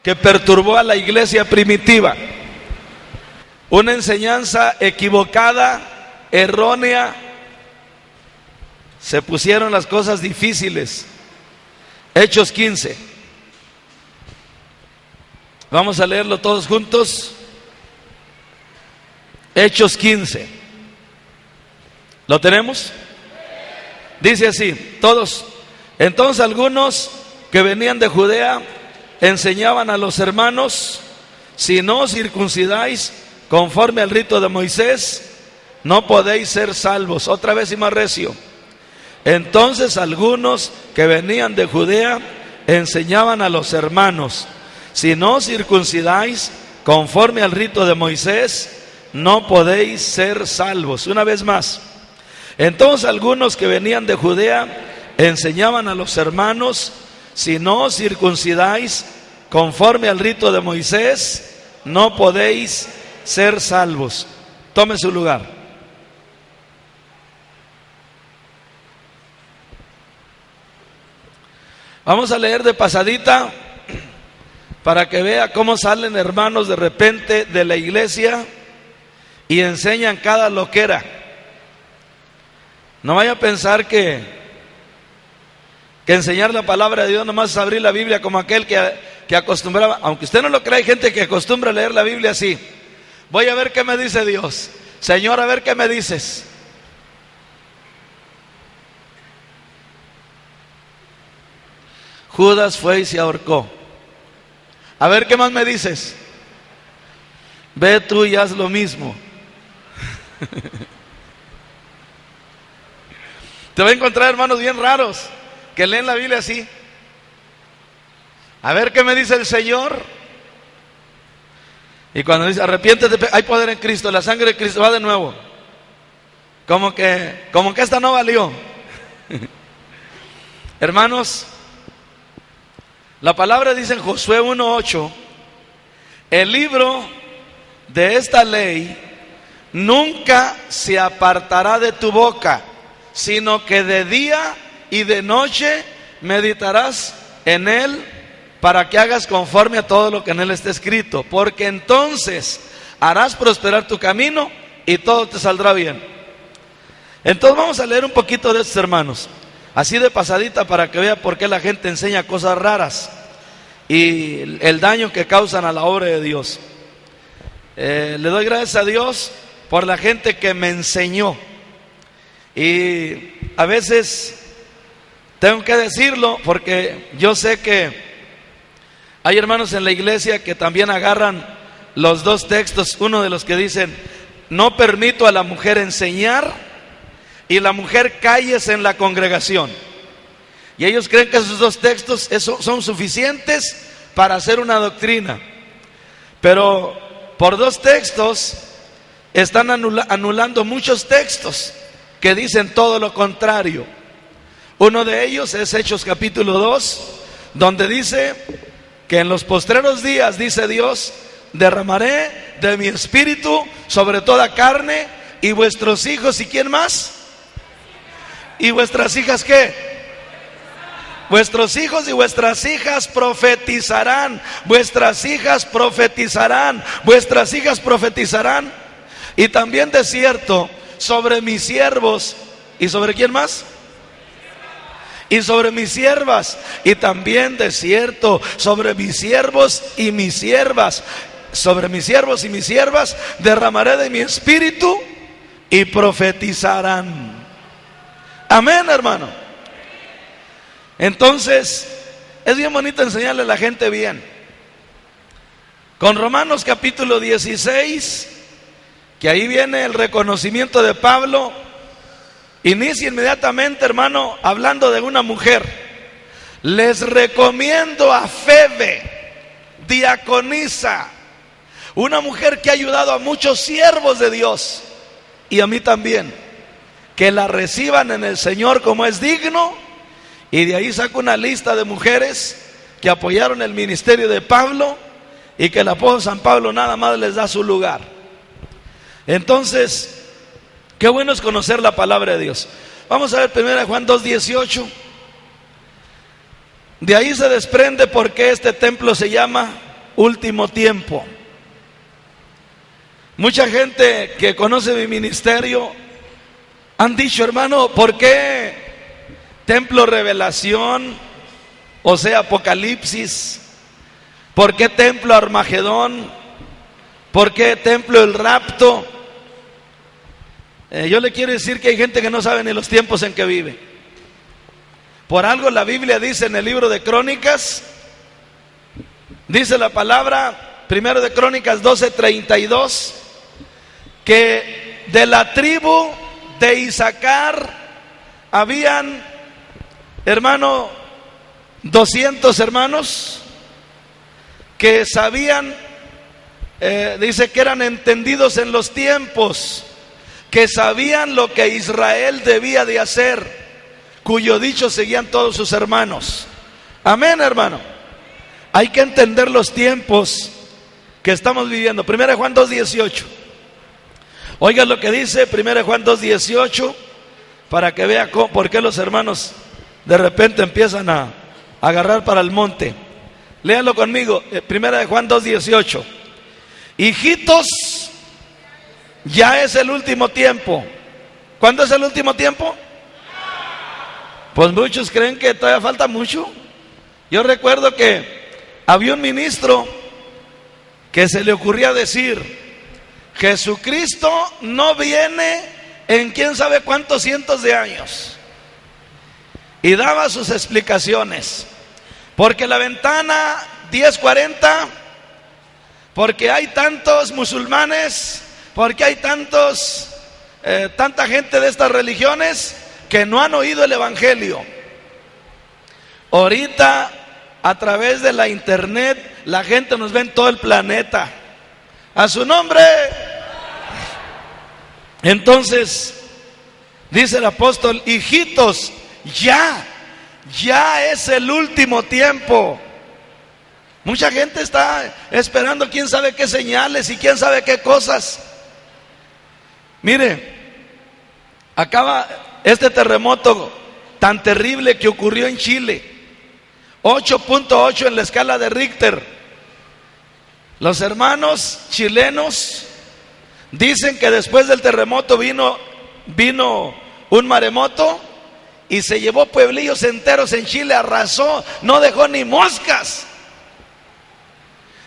que perturbó a la iglesia primitiva. Una enseñanza equivocada, errónea. Se pusieron las cosas difíciles. Hechos 15. Vamos a leerlo todos juntos. Hechos 15. ¿Lo tenemos? Dice así, todos. Entonces algunos que venían de Judea enseñaban a los hermanos: si no os circuncidáis conforme al rito de Moisés, no podéis ser salvos. Otra vez y más recio. Entonces algunos que venían de Judea enseñaban a los hermanos: si no os circuncidáis conforme al rito de Moisés, no podéis ser salvos. Una vez más. Entonces algunos que venían de Judea enseñaban a los hermanos: si no os circuncidáis conforme al rito de Moisés, no podéis ser salvos. Tome su lugar. Vamos a leer de pasadita para que vea cómo salen hermanos de repente de la iglesia y enseñan cada loquera. No vaya a pensar que enseñar la palabra de Dios nomás es abrir la Biblia como aquel que acostumbraba. Aunque usted no lo crea, hay gente que acostumbra a leer la Biblia así: voy a ver qué me dice Dios. Señor, a ver qué me dices. Judas fue y se ahorcó. A ver qué más me dices. Ve tú y haz lo mismo. Te va a encontrar hermanos bien raros que leen la Biblia así. A ver qué me dice el Señor. Y cuando dice arrepiéntete, hay poder en Cristo, la sangre de Cristo va de nuevo. Como que esta no valió. Hermanos, la palabra dice en Josué 1:8: el libro de esta ley nunca se apartará de tu boca, sino que de día y de noche meditarás en él, para que hagas conforme a todo lo que en él está escrito, porque entonces harás prosperar tu camino y todo te saldrá bien. Entonces vamos a leer un poquito de estos hermanos, así de pasadita, para que vea por qué la gente enseña cosas raras y el daño que causan a la obra de Dios. Le doy gracias a Dios por la gente que me enseñó, y a veces tengo que decirlo porque yo sé que hay hermanos en la iglesia que también agarran los dos textos, uno de los que dicen: no permito a la mujer enseñar, y la mujer cállese en la congregación. Y ellos creen que esos dos textos son suficientes para hacer una doctrina. Pero por dos textos están anulando muchos textos que dicen todo lo contrario. Uno de ellos es Hechos capítulo 2, donde dice que en los postreros días, dice Dios, derramaré de mi espíritu sobre toda carne, y vuestros hijos, ¿y quién más? ¿Y vuestras hijas qué? Vuestros hijos y vuestras hijas profetizarán. Vuestras hijas profetizarán. Vuestras hijas profetizarán. Y también de cierto, sobre mis siervos. ¿Y sobre quién más? Y sobre mis siervas. Y también de cierto, sobre mis siervos y mis siervas. Sobre mis siervos y mis siervas derramaré de mi espíritu y profetizarán. Amén, hermano. Entonces, es bien bonito enseñarle a la gente bien. Con Romanos capítulo 16, que ahí viene el reconocimiento de Pablo, inicia inmediatamente, hermano, hablando de una mujer. Les recomiendo a Febe, diaconisa, una mujer que ha ayudado a muchos siervos de Dios, y a mí también, que la reciban en el Señor como es digno. Y de ahí saco una lista de mujeres que apoyaron el ministerio de Pablo, y que el apóstol San Pablo nada más les da su lugar. Entonces, qué bueno es conocer la palabra de Dios. Vamos a ver 1 Juan 2:18. De ahí se desprende por qué este templo se llama último tiempo. Mucha gente que conoce mi ministerio han dicho, hermano, ¿por qué Templo Revelación, o sea, Apocalipsis? ¿Por qué Templo Armagedón? ¿Por qué Templo El Rapto? Yo le quiero decir que hay gente que no sabe ni los tiempos en que vive. Por algo la Biblia dice en el libro de Crónicas, dice la palabra, primero de Crónicas 12:32, que de la tribu de Isaacar habían, hermano, 200 hermanos que sabían, dice que eran entendidos en los tiempos, que sabían lo que Israel debía de hacer, cuyo dicho seguían todos sus hermanos. Amén, hermano. Hay que entender los tiempos que estamos viviendo. 1 Juan 2:18. Oiga lo que dice 1 Juan 2:18, para que vea por qué los hermanos de repente empiezan a agarrar para el monte. Léalo conmigo, 1 Juan 2:18. Hijitos, ya es el último tiempo. ¿Cuándo es el último tiempo? Pues muchos creen que todavía falta mucho. Yo recuerdo que había un ministro que se le ocurría decir, Jesucristo no viene en quién sabe cuántos cientos de años, y daba sus explicaciones, porque la ventana 1040, porque hay tantos musulmanes, porque hay tanta gente de estas religiones que no han oído el evangelio. Ahorita a través de la internet la gente nos ve en todo el planeta. A su nombre. Entonces dice el apóstol, hijitos, ya es el último tiempo. Mucha gente está esperando quién sabe qué señales y quién sabe qué cosas. Mire, acaba este terremoto tan terrible que ocurrió en Chile, 8.8 en la escala de Richter. Los hermanos chilenos dicen que después del terremoto vino un maremoto y se llevó pueblillos enteros en Chile, arrasó, no dejó ni moscas.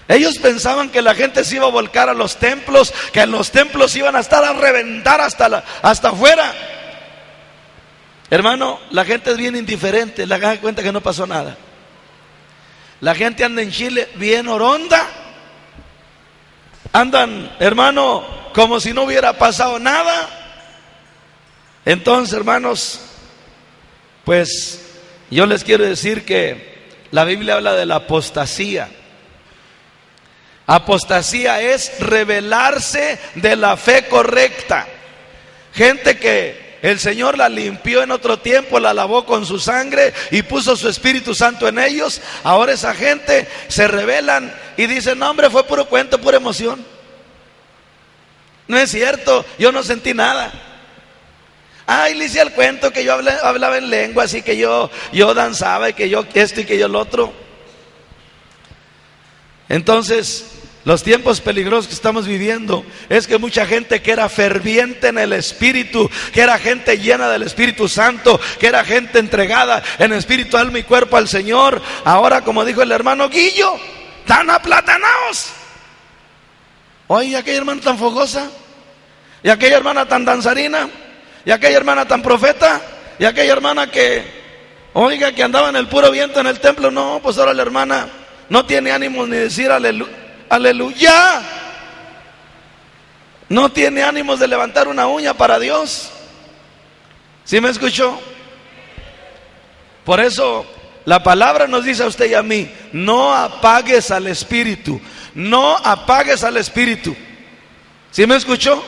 Ellos pensaban que la gente se iba a volcar a los templos, que en los templos iban a estar a reventar hasta afuera. Hermano, la gente es bien indiferente, le hagan cuenta que no pasó nada. La gente anda en Chile bien oronda, andan, hermano, como si no hubiera pasado nada. Entonces, hermanos, pues yo les quiero decir que la Biblia habla de la apostasía. Apostasía es rebelarse de la fe correcta. Gente que el Señor la limpió en otro tiempo, la lavó con su sangre y puso su Espíritu Santo en ellos. Ahora esa gente se rebelan y dicen, no hombre, fue puro cuento, pura emoción. No es cierto, yo no sentí nada. Ay, le hice el cuento que yo hablaba en lengua, así que yo danzaba y que yo esto y que yo lo otro. Entonces, los tiempos peligrosos que estamos viviendo es que mucha gente que era ferviente en el Espíritu, que era gente llena del Espíritu Santo, que era gente entregada en espíritu, alma y cuerpo al Señor, ahora, como dijo el hermano Guillo, están aplatanados. Oye, aquella hermana tan fogosa, y aquella hermana tan danzarina, y aquella hermana tan profeta, y aquella hermana que, oiga, que andaba en el puro viento en el templo. No, pues ahora la hermana no tiene ánimo ni decir aleluya. No tiene ánimos de levantar una uña para Dios. ¿Sí me escuchó? Por eso la palabra nos dice a usted y a mí, no apagues al Espíritu. No apagues al Espíritu. ¿Sí me escuchó?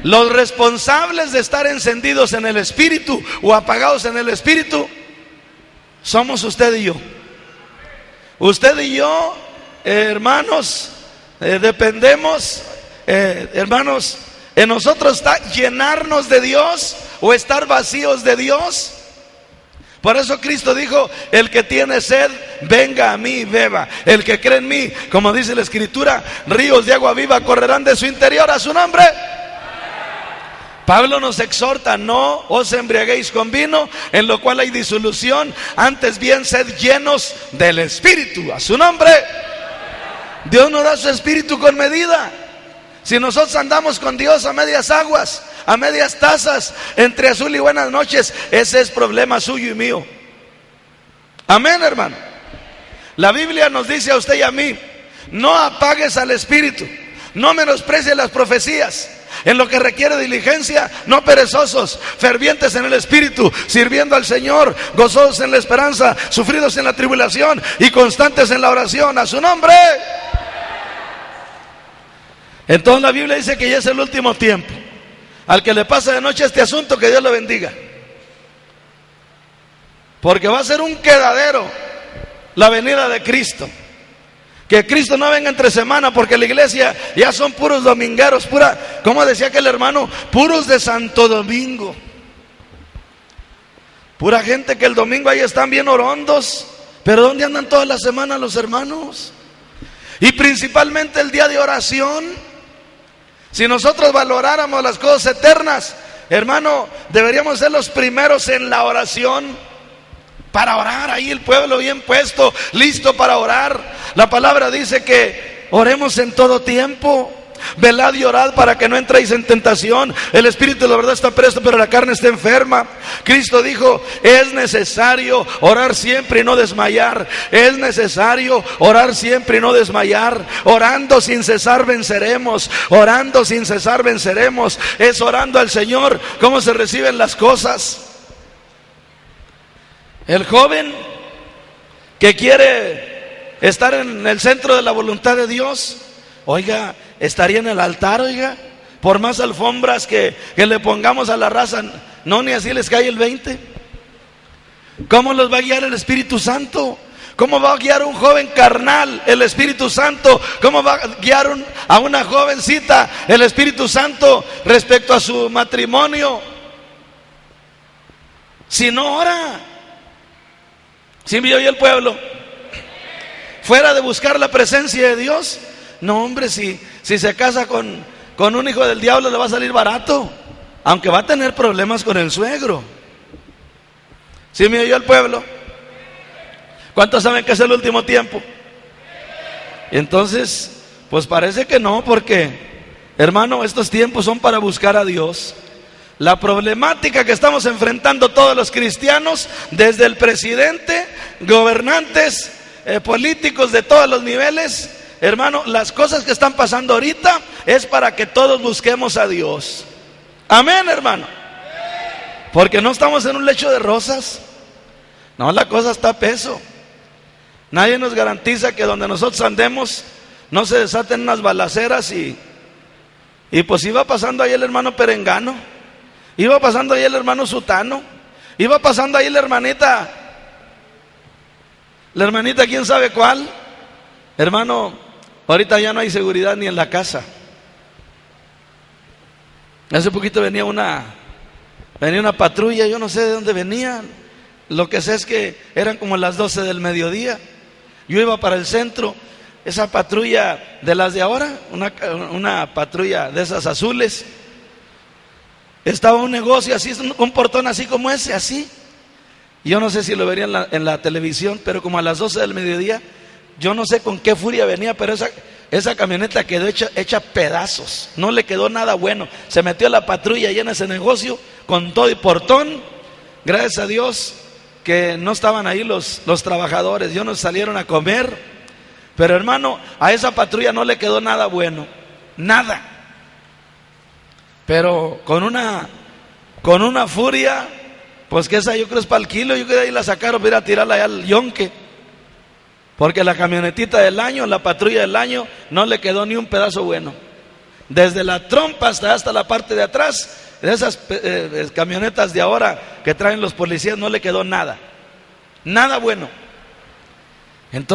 Los responsables de estar encendidos en el Espíritu o apagados en el Espíritu somos usted y yo. Usted y yo, hermanos, dependemos, hermanos, en nosotros está llenarnos de Dios o estar vacíos de Dios. Por eso Cristo dijo: el que tiene sed, venga a mí y beba. El que cree en mí, como dice la Escritura, ríos de agua viva correrán de su interior. A su nombre. Pablo nos exhorta: no os embriaguéis con vino, en lo cual hay disolución, antes bien sed llenos del Espíritu. A su nombre. Dios nos da su Espíritu con medida. Si nosotros andamos con Dios a medias aguas, a medias tazas, entre azul y buenas noches, ese es problema suyo y mío. Amén, hermano. La Biblia nos dice a usted y a mí: no apagues al Espíritu, no menosprecies las profecías. En lo que requiere diligencia, no perezosos, fervientes en el Espíritu, sirviendo al Señor, gozosos en la esperanza, sufridos en la tribulación y constantes en la oración. A su nombre. Entonces la Biblia dice que ya es el último tiempo. Al que le pasa de noche este asunto, que Dios lo bendiga, porque va a ser un quedadero la venida de Cristo. Que Cristo no venga entre semana, porque la iglesia ya son puros domingueros, como decía aquel hermano, puros de Santo Domingo. Pura gente que el domingo ahí están bien orondos, pero ¿dónde andan toda la semana los hermanos? Y principalmente el día de oración. Si nosotros valoráramos las cosas eternas, hermano, deberíamos ser los primeros en la oración. Para orar, ahí el pueblo bien puesto, listo para orar. La palabra dice que oremos en todo tiempo. Velad y orad para que no entréis en tentación. El espíritu de la verdad está presto, pero la carne está enferma. Cristo dijo: es necesario orar siempre y no desmayar. Es necesario orar siempre y no desmayar. Orando sin cesar venceremos. Orando sin cesar venceremos. Es orando al Señor cómo se reciben las cosas. El joven que quiere estar en el centro de la voluntad de Dios, oiga, estaría en el altar, oiga. Por más alfombras que le pongamos a la raza, no, ni así les cae el 20. ¿Cómo los va a guiar el Espíritu Santo? ¿Cómo va a guiar un joven carnal el Espíritu Santo? ¿Cómo va a guiar a una jovencita el Espíritu Santo respecto a su matrimonio? Si no ora. ¿Sí me oye el pueblo? Fuera de buscar la presencia de Dios. No, hombre, si se casa con un hijo del diablo, le va a salir barato, aunque va a tener problemas con el suegro. ¿Sí me oyó el pueblo? ¿Cuántos saben que es el último tiempo? Entonces, pues parece que no, porque, hermano, estos tiempos son para buscar a Dios. La problemática que estamos enfrentando todos los cristianos, desde el presidente, gobernantes, políticos de todos los niveles, hermano, las cosas que están pasando ahorita es para que todos busquemos a Dios. Amén, hermano. Porque no estamos en un lecho de rosas. No, la cosa está a peso. Nadie nos garantiza que donde nosotros andemos no se desaten unas balaceras y pues iba pasando ahí el hermano Perengano, iba pasando ahí el hermano Sutano, iba pasando ahí la hermanita quién sabe cuál. Hermano, ahorita ya no hay seguridad ni en la casa. Hace poquito venía una patrulla, yo no sé de dónde venían. Lo que sé es que eran como las 12 del mediodía. Yo iba para el centro, esa patrulla de las de ahora, una patrulla de esas azules. Estaba un negocio así, un portón así como ese, así. Yo no sé si lo verían en la televisión, pero como a las 12 del mediodía, yo no sé con qué furia venía, pero esa camioneta quedó hecha pedazos. No le quedó nada bueno. Se metió la patrulla allá en ese negocio con todo y portón. Gracias a Dios que no estaban ahí los trabajadores, ellos no salieron a comer. Pero hermano, a esa patrulla no le quedó nada bueno, nada. Pero con una furia, pues que esa yo creo es para el kilo. Yo creo que ahí la sacaron para ir a tirarla allá al yonque, porque la camionetita del año, la patrulla del año, no le quedó ni un pedazo bueno. Desde la trompa hasta la parte de atrás, de esas camionetas de ahora que traen los policías, no le quedó nada bueno. Entonces